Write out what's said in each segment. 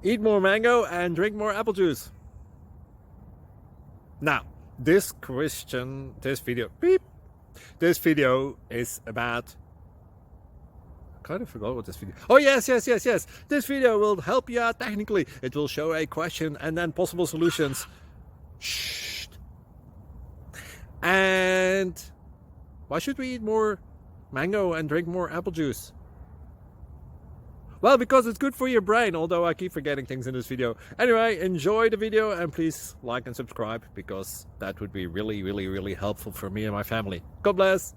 Eat more mango and drink more apple juice. Now, this video is about... I kind of forgot what this video... Oh, yes. This video will help you out technically. It will show a question and then possible solutions. Shh. And why should we eat more mango and drink more apple juice? Well, because it's good for your brain, although I keep forgetting things in this video. Anyway, enjoy the video and please like and subscribe, because that would be really helpful for me and my family. God bless!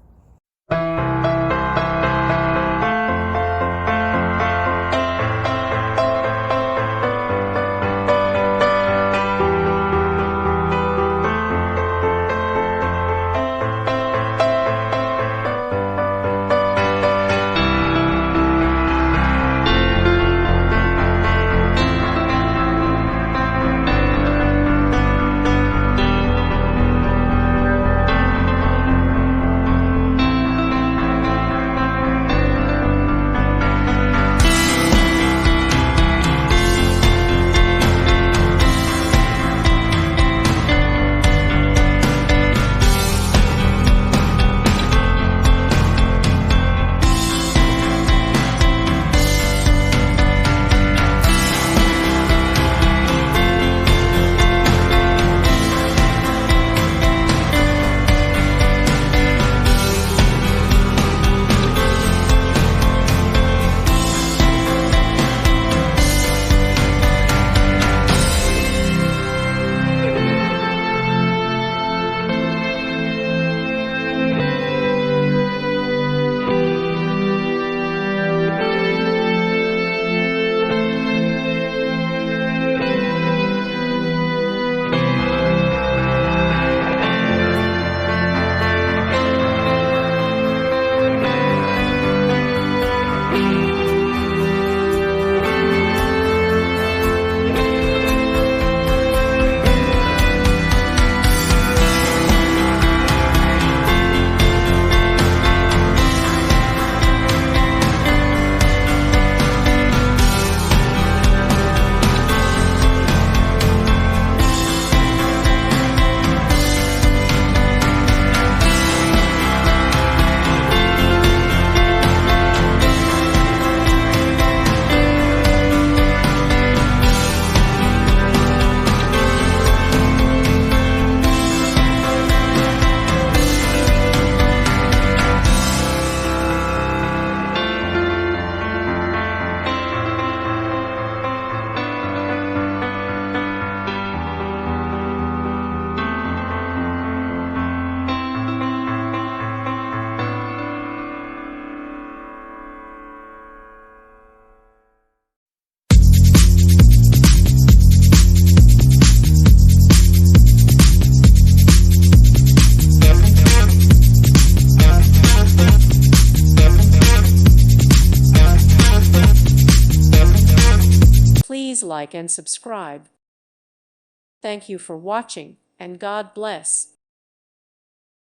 Please like and subscribe. Thank you for watching, and God bless.